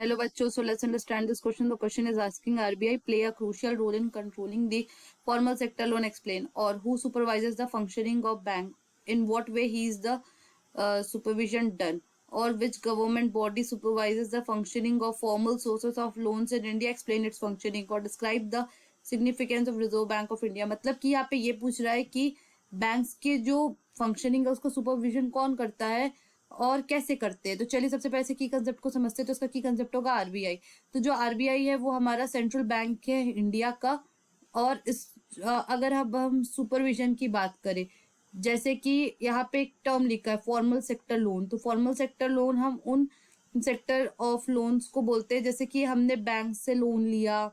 Hello bachcho, so let's understand this question. The question is asking RBI play a crucial role in controlling the formal sector loan. Explain, or who supervises the functioning of bank, in what way he is the supervision done, or which government body supervises the functioning of formal sources of loans in India. Explain its functioning or describe the significance of Reserve Bank of India. मतलब कि यहाँ पे ये पूछ रहा है कि banks के जो फंक्शनिंग है उसका सुपरविजन कौन करता है और कैसे करते हैं। तो चलिए सबसे पहले की कंसेप्ट को समझते हैं। तो उसका की कंसेप्ट होगा आरबीआई। तो जो आरबीआई है वो हमारा सेंट्रल बैंक है इंडिया का। और इस अगर अब हम सुपरविजन की बात करें, जैसे कि यहाँ पे एक टर्म लिखा है फॉर्मल सेक्टर लोन। तो फॉर्मल सेक्टर लोन हम उन सेक्टर ऑफ लोन्स को बोलते हैं जैसे कि हमने बैंक से लोन लिया,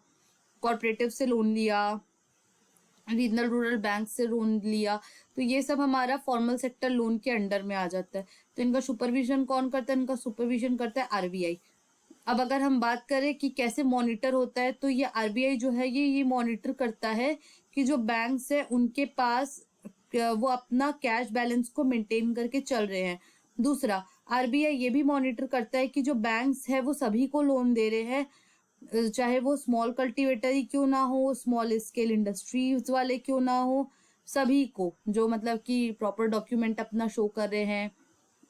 कॉर्पोरेटिव से लोन लिया, रीजनल रूरल बैंक से लोन लिया। तो ये सब हमारा फॉर्मल सेक्टर लोन के अंडर में आ जाता है। तो इनका सुपरविजन कौन करता है? इनका सुपरविजन करता है आरबीआई। अब अगर हम बात करें कि कैसे मॉनिटर होता है, तो ये आरबीआई जो है ये मॉनिटर करता है कि जो बैंक्स है उनके पास वो अपना कैश बैलेंस को मेंटेन करके चल रहे हैं। दूसरा, आरबीआई ये भी मॉनिटर करता है कि जो बैंक्स है वो सभी को लोन दे रहे हैं, चाहे वो स्मॉल कल्टीवेटर ही क्यों ना हो, स्मॉल स्केल इंडस्ट्रीज वाले क्यों ना हो, सभी को जो मतलब कि प्रॉपर डॉक्यूमेंट अपना शो कर रहे हैं,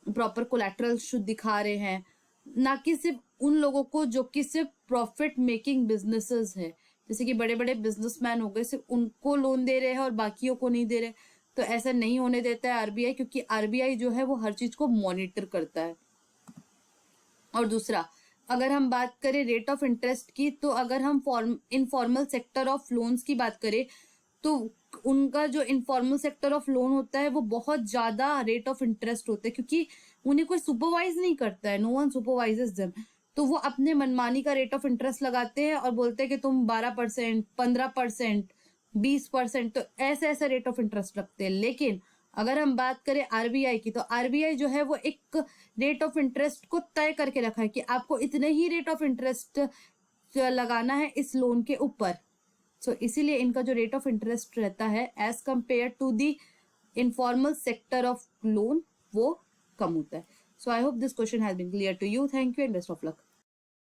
प्रॉपर कोलैटरल शुद्ध दिखा रहे हैं, ना कि सिर्फ उन लोगों को जो कि सिर्फ प्रॉफिट मेकिंग बिजनेसेस है, जैसे कि बड़े बड़े बिजनेसमैन हो गए, सिर्फ उनको लोन दे रहे हैं और बाकियों को नहीं दे रहे। तो ऐसा नहीं होने देता है आरबीआई, क्योंकि आरबीआई जो है वो हर चीज को मॉनिटर करता है। और दूसरा, अगर हम बात करें रेट ऑफ इंटरेस्ट की, तो अगर हम इनफॉर्मल सेक्टर ऑफ लोन्स की बात करें तो उनका जो इनफॉर्मल सेक्टर ऑफ लोन होता है वो बहुत ज्यादा रेट ऑफ इंटरेस्ट होता है, क्योंकि उन्हें कोई सुपरवाइज नहीं करता है, नो वन सुपरवाइजेस देम। तो वो अपने मनमानी का रेट ऑफ इंटरेस्ट लगाते हैं और बोलते हैं कि तुम 12%, 15%, 20%, तो ऐसे ऐसे रेट ऑफ इंटरेस्ट रखते हैं। लेकिन अगर हम बात करें आरबीआई की, तो आरबीआई जो है वो एक रेट ऑफ इंटरेस्ट को तय करके रखा है कि आपको इतने ही रेट ऑफ इंटरेस्ट लगाना है इस लोन के ऊपर। सो इसीलिए इनका जो रेट ऑफ इंटरेस्ट रहता है as compare to the informal sector of loan वो कम होता है। So I hope this question has been clear to you. Thank you and best of luck.